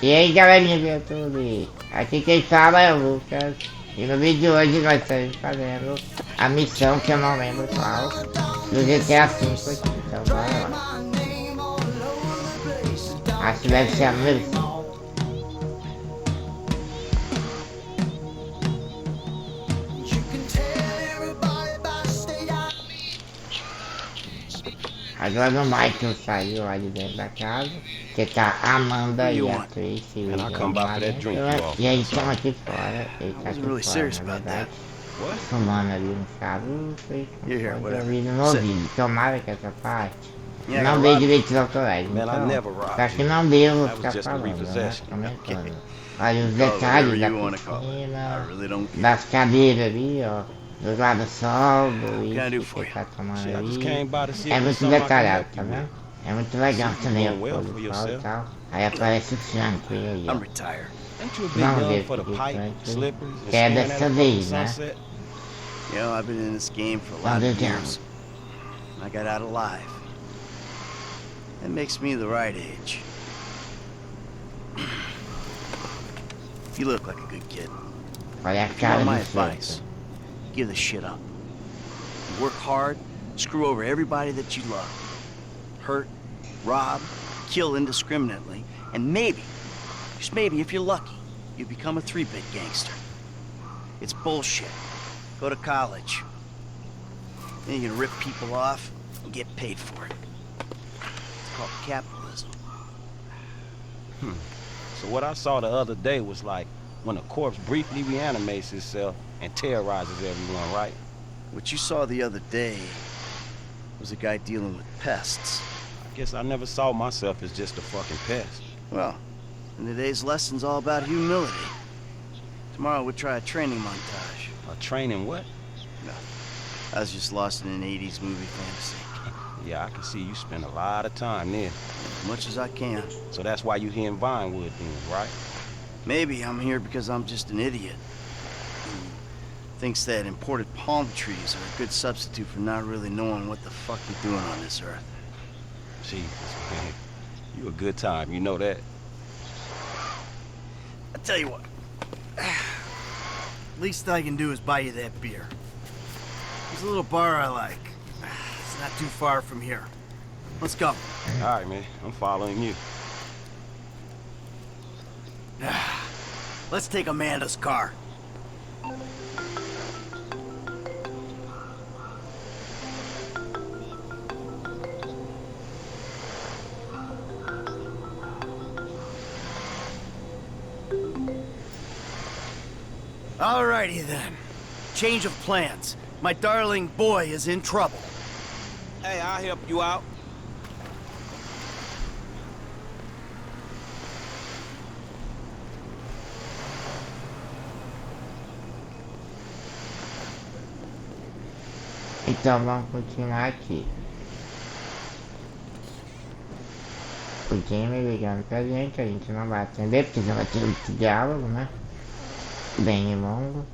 E aí galerinha do YouTube, aqui quem fala é o Lucas. E no vídeo de hoje nós estamos fazendo a missão que eu não lembro qual, do GTA V aqui, então bora lá. Acho que deve ser a número. Agora o Michael saiu lá de dentro da casa, que tá a Amanda e a Tracy. E aí estão aqui fora, ele tá aqui fora, na verdade, fumando ali no charuto e ouvindo no ouvido. Tomara que essa parte não dê direitos autorais, então, só que não deu, vou ficar falando, né, comentando. Olha os detalhes da piscina, das cadeiras ali, ó. Do lado do sol, do isso que você tá tomando ali. É muito detalhado, tá vendo? É muito legal também o pôr do sol e tal. Aí aparece o Frank aí, ó. Vamos ver o que o Frank é dessa vez, né? Vamos ver. I got out alive. That makes me the right age. You look like a good kid. Olha a cara do Frank. Give the shit up. You work hard, screw over everybody that you love. Hurt, rob, kill indiscriminately, and maybe, just maybe if you're lucky, you become a 3-bit gangster. It's bullshit. Go to college. Then you can rip people off and get paid for it. It's called capitalism. So what I saw the other day was like when a corpse briefly reanimates itself and terrorizes everyone, right? What you saw the other day was a guy dealing with pests. I guess I never saw myself as just a fucking pest. Well, and today's lesson's all about humility. Tomorrow we'll try a training montage. A training what? No, I was just lost in an 80s movie fantasy. Yeah, I can see you spend a lot of time there. As much as I can. So that's why you here in Vinewood then, right? Maybe I'm here because I'm just an idiot who thinks that imported palm trees are a good substitute for not really knowing what the fuck you're doing on this earth. Jesus, man. You a good time, you know that? I tell you what. Least I can do is buy you that beer. There's a little bar I like. It's not too far from here. Let's go. All right, man. I'm following you. Let's take Amanda's car. Alrighty then. Change of plans. My darling boy is in trouble. Hey, I'll help you out. Então vamos continuar aqui. O Jimmy ligando pra gente, a gente não vai atender porque já vai ter muito diálogo, né? Bem longo.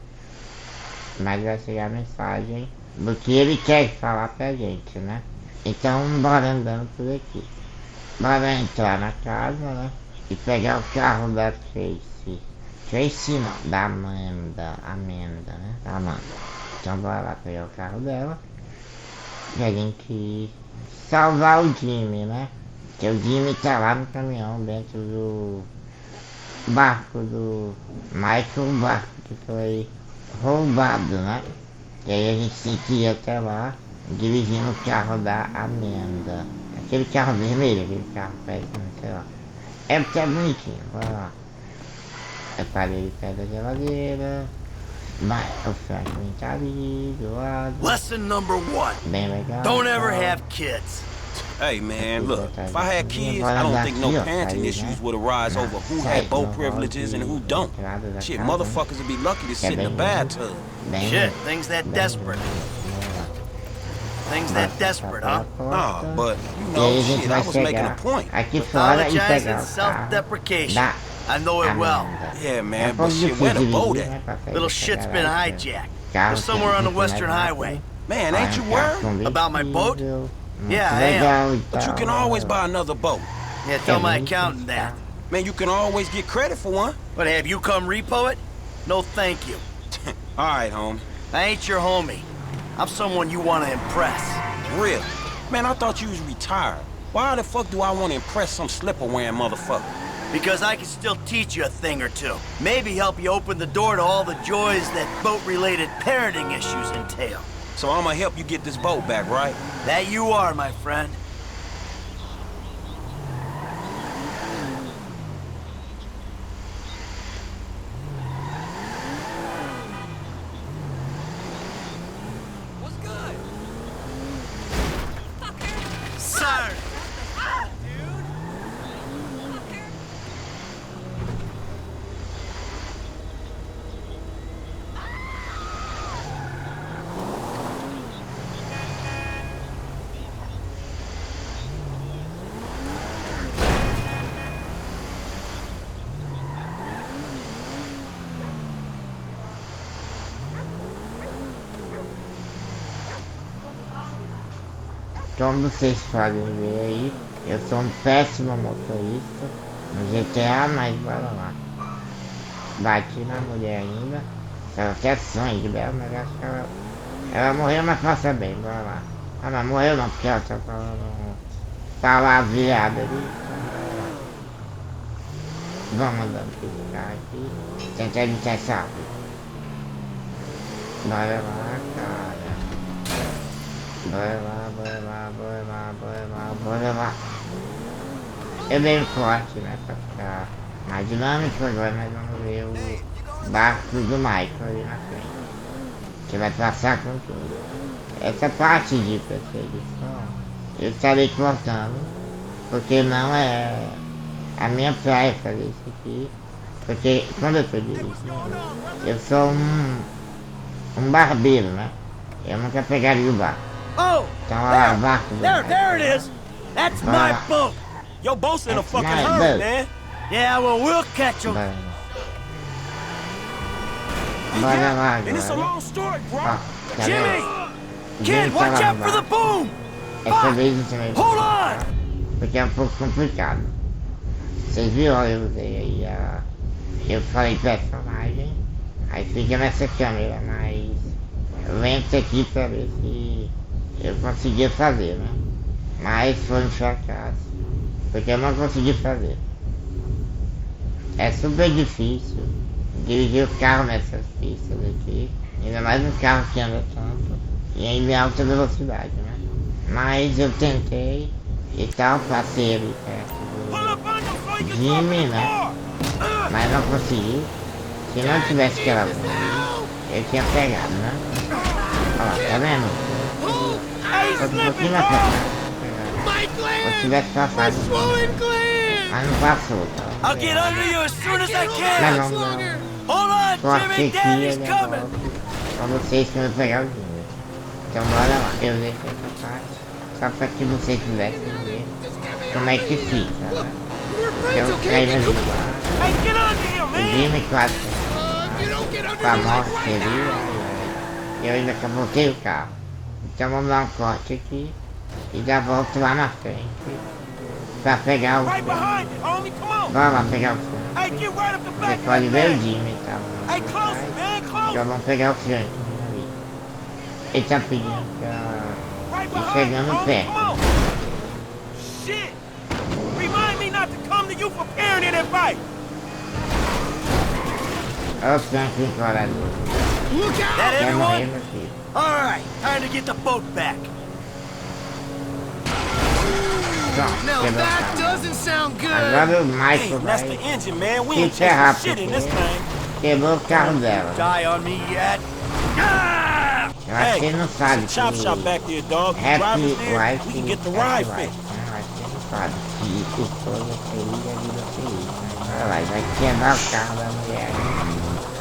Mas vai chegar a mensagem do que ele quer falar pra gente, né? Então bora andando por aqui. Bora entrar na casa, né? E pegar o carro da Tracy. Tracy não, da Amanda, né? Da Amanda. Então bora lá pegar o carro dela. E a gente salvar o Jimmy, né? Porque o Jimmy tá lá no caminhão dentro do barco do Michael, um barco que foi roubado, né? E aí a gente tem que ir até lá dirigindo o carro da Amanda. Aquele carro vermelho, aquele carro péssimo, sei lá. É porque é bonitinho, bora lá. Eu parei ele perto da geladeira. Mas o Frank tá ali do lado. Lesson number 1. Bem legal. Don't ever have kids. Hey man, look, if I had kids, I don't think no parenting issues would arise over who had boat privileges and who don't. Shit, motherfuckers would be lucky to sit in the bathtub. Shit, things that desperate. Things that desperate, huh? Nah, but, you know, shit, I was making a point. Apologize is self-deprecation. I know it well. Yeah, man, but shit, where the boat at? Little shit's been hijacked. We're somewhere on the Western Highway. Man, ain't you worried? About my boat? Yeah, I am. But you can always buy another boat. Yeah, tell my accountant that. Man, you can always get credit for one. But have you come repo it? No thank you. Alright, homie. I ain't your homie. I'm someone you want to impress. Really? Man, I thought you was retired. Why the fuck do I want to impress some slipper-wearing motherfucker? Because I can still teach you a thing or two. Maybe help you open the door to all the joys that boat-related parenting issues entail. So I'm gonna help you get this boat back, right? That you are, my friend. What's good? Fucker! Sir! Ah, dude! Fucker! Como vocês podem ver aí, eu sou um péssimo motorista no GTA, mas bora lá. Bati na mulher ainda, ela quer sangue dela, mas acho que ela morreu, mas passa bem, bora lá. Ah, mas morreu não, porque ela tá falando, tá lá virada ali. Vamos andando com esse carro aqui, tentar evitar essa árvore. Bora lá, cara. Bora lá, bora lá, bora lá, bora lá, bora lá. Eu dei um corte, né, pra ficar mais dinâmico agora, mas vamos ver o barco do Michael ali na frente, que vai passar com tudo. Essa parte de perseguição eu estarei cortando, porque não é a minha praia fazer isso aqui, porque quando eu tô dirigindo, eu sou um barbeiro, né, eu nunca pegaria o barco. Oh! Então olha lá, o barco do There Michael. it is! That's my boat! Your boat's in a That's fucking my hurry, boat. man. Yeah, well, we'll catch 'em. Bora lá And it's a agora. long story, bro. Ó, tá vendo? Jimmy! Jimmy Kid, tá watch lá out no for the barco. boom! Essa vez eu também vou Hold colocar, on! porque é um pouco complicado. Vocês viram, eu usei aí a... Eu falei personagem, aí fica nessa câmera mais lenta aqui pra ver se eu conseguia fazer, né? Mas foi um fracasso, porque eu não consegui fazer. É super difícil dirigir o carro nessas pistas aqui, ainda mais um carro que anda tanto e ainda em alta velocidade, né? Mas eu tentei e tal, passei ali perto do Jimmy, né? Mas não consegui. Se não tivesse aquela bomba, eu tinha pegado, né? Ó, tá vendo? Tô um pouquinho na frente. Se tivesse passado, mas não passou, tá? I'll get under you as soon as I Mas can! não, Hold on, corte Jimmy! aqui Daddy's e coming! negócio pra vocês que vão pegar o Jimmy. Então bora lá, eu deixei essa parte, só pra que vocês pudessem ver como é que fica, né? Eu caí no jogo lá, Hey, get under here, o man! Jimmy quase com a morte ali, eu ainda capotei o carro. Então vamos dar um corte aqui e já volto lá na frente pra pegar o Right filme. behind you, homie. Come on. Vamos lá pegar o filme. Hey, get right up the Você back. of pode that ver o van. Jimmy e tal. Hey, close, man, close. Já vamos pegar o filme ali. Ele tá pedindo pra Right ir behind you, chegando homie. perto. Come on. Shit. Remind me not to come to you for parenting advice. Olha o Frank encorador. That Quer morrer, everyone? meu filho. Alright, time to get the boat back. Pronto, Now quebrou o that carro. doesn't sound good. Agora o Hey, Michael that's the vai engine, man. We se ain't ferrar chasing shit in this porque thing. quebrou o carro dela. Die on me yet? Ah! Eu acho que ele não sabe There's a chop shop que back there, dog. You happy drivers there, wife we can get the happy ride wife, fixed. né? Eu acho que ele não sabe que esposa feliz é vida feliz, né? Olha lá, ele vai quebrar o carro da mulher.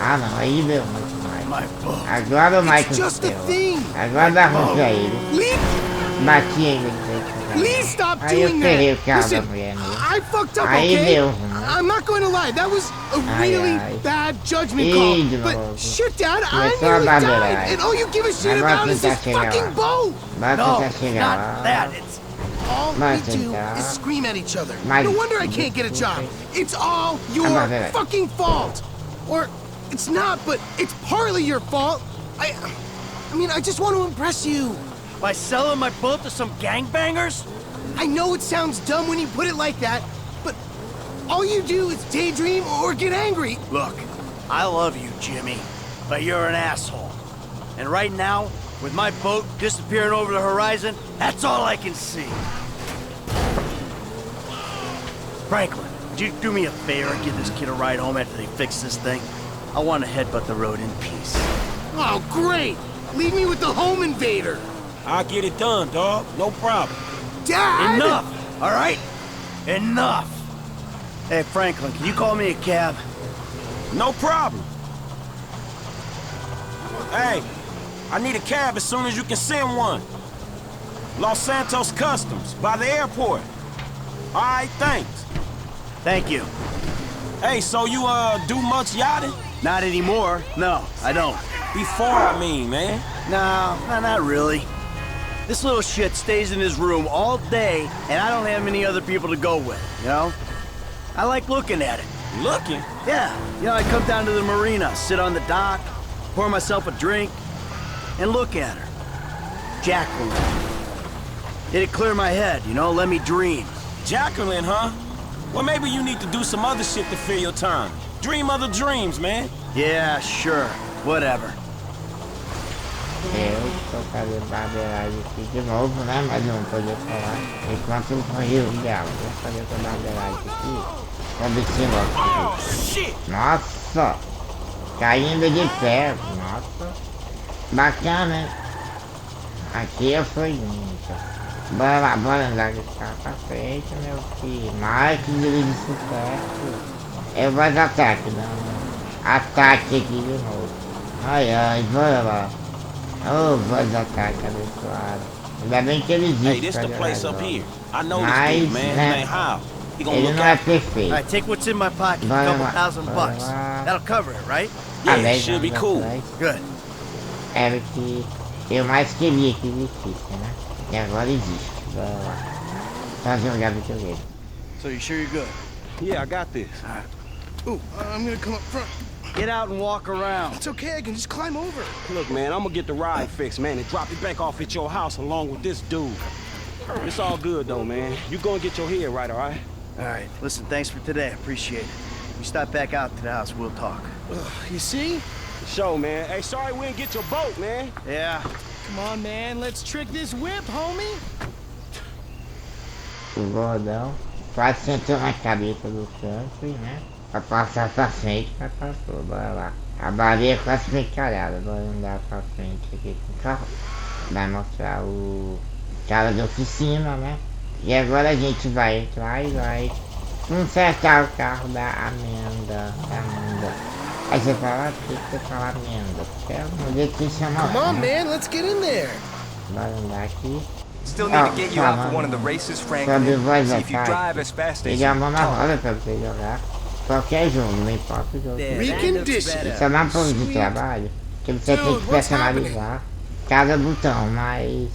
Ah não, aí deu muito mais. My boat. Agora o Michael just se a ferrou. thing. Agora dá ruim pra ele. Please, Bati ainda de jeito. please stop Aí eu doing ferrei o that. carro da Listen, mulher mesmo. I fucked up, Aí okay? deu ruim. I'm not going to lie. That was a Ai, really ai. bad judgment Ih, call. de But novo. shit, Dad, I Começou a nearly barbear. died, and all you give a shit Agora about is tentar this chegar fucking lá. boat. Vai No, tentar chegar not lá. that. It's All we Mas do então- is scream at each other. Mas- No wonder I can't get a job. It's all your Peraí. fucking fault. Or it's not, but it's partly your fault. I mean, I just want to impress you. By selling my boat to some gangbangers? I know it sounds dumb when you put it like that, but all you do is daydream or get angry. Look, I love you, Jimmy, but you're an asshole. And right now, with my boat disappearing over the horizon, that's all I can see. Franklin, would you do me a favor and give this kid a ride home after they fix this thing? I want to headbutt the road in peace. Oh, great. Leave me with the home invader. I'll get it done, dog. No problem. Dad! Enough, all right? Enough. Hey, Franklin, can you call me a cab? No problem. Hey, I need a cab as soon as you can send one. Los Santos Customs, by the airport. All right, thanks. Thank you. Hey, so you, do much yachting? Not anymore. No, I don't. Before, I mean, man. No, not really. This little shit stays in his room all day, and I don't have many other people to go with, you know? I like looking at it. Looking? Yeah, you know, I come down to the marina, sit on the dock, pour myself a drink, and look at her. Jacqueline. It'd clear my head, you know, let me dream. Jacqueline, huh? Well, maybe you need to do some other shit to fill your time. Dream other dreams, man. Yeah, sure, whatever. Eu estou fazendo barbeiragem aqui de novo, né? Mas não podia falar. Enquanto corria o diabo, vou fazer essa barbeiragem aqui. Vamos descer logo. Nossa! Caindo de pé. Nossa! Bacana, hein? Aqui eu fui muito. Bora lá, bora andar com esse carro pra frente, meu filho. Marketing de sucesso. É o voz ataque, não. Ataque aqui de novo. Ai, ai, bora lá. Oh, voz ataque abençoado. Ainda bem que ele existe. Hey, this the place up here. I know this Mas, dude, man. His né? name How. He gonna Ele look não é out. perfeito. All right, take what's in my pocket, a Bora couple lá, $1,000 bora bucks. lá. That'll cover it, right? Yeah, 10 should be anos cool. atrás, Good. era o que eu mais queria que existisse, né? E agora existe. Bora lá. Só jogar videogame. So you sure you're good? Yeah, I got this. Ooh, I'm gonna come up front. Get out and walk around. It's okay, I can just climb over. Look, man, I'm gonna get the ride fixed, man, and drop it back off at your house along with this dude. It's all good, though, man. You gonna get your head right, all right? All right, listen, thanks for today. I appreciate it. You stop back out to the house, we'll talk. You see? Show, man. Hey, sorry we didn't get your boat, man. Yeah. Come on, man, let's trick this whip, homie. O gordão quase sentou na cabeça do canto, né? Pra passar pra frente, mas passou. Bora lá. A baleia quase foi encalhada. Bora andar pra frente aqui com o carro. Vai mostrar o cara da oficina, né? E agora a gente vai entrar e vai consertar o carro da Amanda. Aí você fala, por que você fala Amanda? Porque é o jeito que chama Come ela, on, né? man, let's get in there. Bora andar aqui. Still need to get you out for one of the races, Franklin. Sobre voz See if you drive ataque. as fast as Ele you é uma na talk. roda pra você jogar. Qualquer jogo, não importa o jogo. Recondition. Isso é uma forma de trabalho que você tem que personalizar cada botão, mas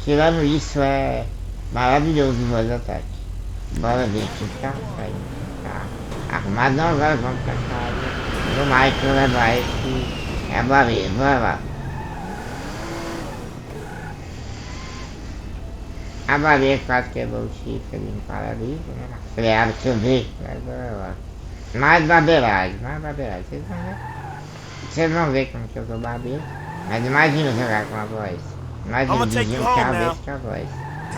tirando isso é maravilhoso o voz ataque. Bora ver aqui o carro saindo. Arrumado não, agora vamos pra casa do Michael levar esse é a baleia, bora lá. A baleia quase quebrou o chifre ali no paraíso, né? Freado, deixa eu ver. Bora lá. Mais barbeiragem. Vocês vão ver como que eu sou barbeiro. Mas imagina jogar com a voz. Imagina dirigir um carro desse com a voz.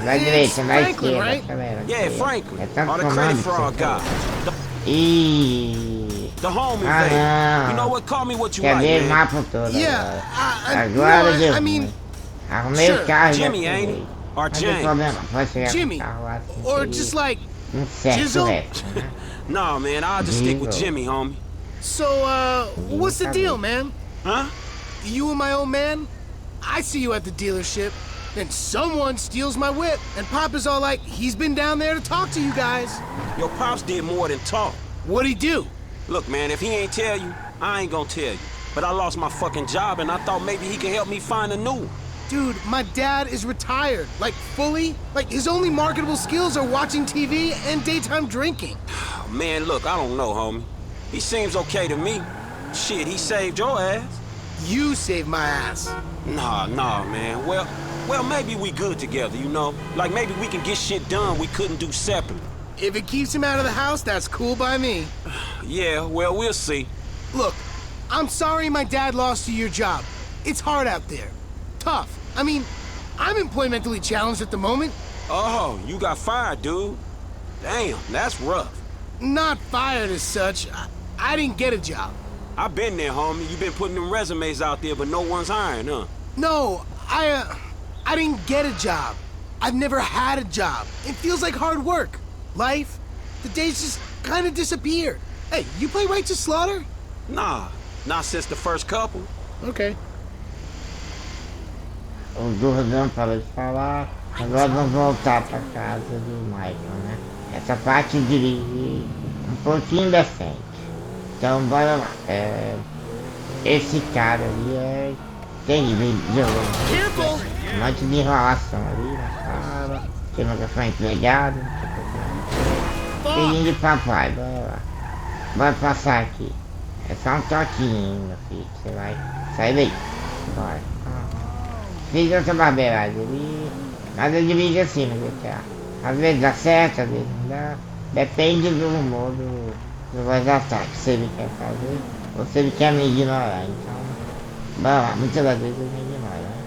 Vai direita, vai esquerda, acelera. Yeah, Franklin. É tanto All the comando credit que for our você guy. tem. Ih. The homie, Ah, baby. não. You know what? Call me what you Quer like, ver o man. mapa todo Yeah, agora. Agora no, deu I mean, ruim. Arrumei sure. o carro e Jimmy, já ain't peguei. it? Or Não tem Jane? problema, pode chegar Jimmy, com o carro assim. or que just like, certo Jizzle? reto, né? Nah, man, I'll just stick with Diesel. Jimmy, homie. so, what's the deal, man? Huh? You and my old man? I see you at the dealership, and someone steals my whip, and Papa's all like, he's been down there to talk to you guys. Your pops did more than talk. What'd he do? Look, man, if he ain't tell you, I ain't gonna tell you. But I lost my fucking job, and I thought maybe he could help me find a new one. Dude, my dad is retired. Like, fully. Like, his only marketable skills are watching TV and daytime drinking. Oh, man, look, I don't know, homie. He seems okay to me. Shit, he saved your ass. You saved my ass. Nah, man. Well, maybe we good together, you know? Like, maybe we can get shit done we couldn't do separately. If it keeps him out of the house, that's cool by me. Yeah, well, we'll see. Look, I'm sorry my dad lost you your job. It's hard out there. Tough. I mean, I'm employmentally challenged at the moment. Oh, you got fired, dude. Damn, that's rough. Not fired as such. I didn't get a job. I've been there, homie. You've been putting them resumes out there, but no one's hiring, huh? No, I didn't get a job. I've never had a job. It feels like hard work. Life, the days just kind of disappear. Hey, you play Righteous Slaughter? Nah, not since the first couple. Okay. O Gordão parou de falar, agora vamos voltar para casa do Michael, né? Essa parte eu dirigi um pouquinho decente. Então bora lá. Esse cara ali é terrível, um monte de enrolação ali na sala, tem uma foi empregado, filhinho de papai, bora lá. Bora passar aqui. É só um toquinho, meu filho, você vai sair daí. Bora. Fiz essa barbeiragem ali, mas eu dirijo assim no GTA. Às vezes dá certo, às vezes não dá. Depende do humor do voz ataque, se ele quer fazer ou se ele quer me ignorar. Então, bora lá, muitas das vezes ele me ignora, né?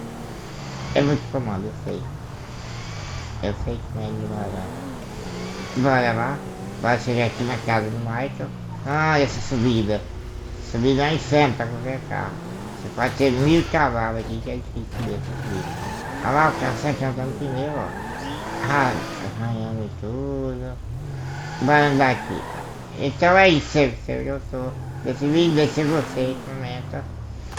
É muito comando, eu sei. Eu sei que me ignora. Bora lá, bora chegar aqui na casa do Michael. Ah, essa subida. Subida é um inferno pra qualquer carro. Você pode ter 1000 cavalos aqui que é difícil de subir. Olha lá o carro sempre andando pneu, ó. Ah, arranhando tudo. Bora andar aqui. Então é isso, eu gostou desse vídeo, deixa você, comenta,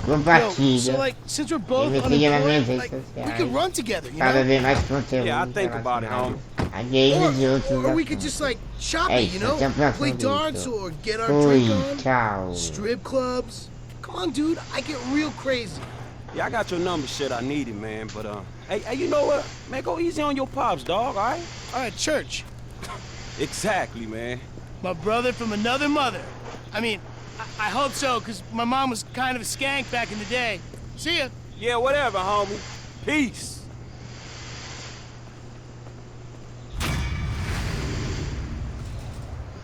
compartilha. So, like, since we're both E me siga nas minhas unemployed, redes like, we could sociais run together, you para know? ver mais conteúdo Yeah, I think about it, homie. a games e outros Or we could assuntos. just like shop É it, you isso, know? até o próximo Play darts vídeo. or get our Fui, drink on. tchau. Strip clubs. Come on, dude. I get real crazy. Yeah, I got your number, shit, I need it, man, but, hey, you know what? Man, go easy on your pops, dog, all right? All right, church. Exactly, man. My brother from another mother. I mean, I hope so, because my mom was kind of a skank back in the day. See ya. Yeah, whatever, homie. Peace.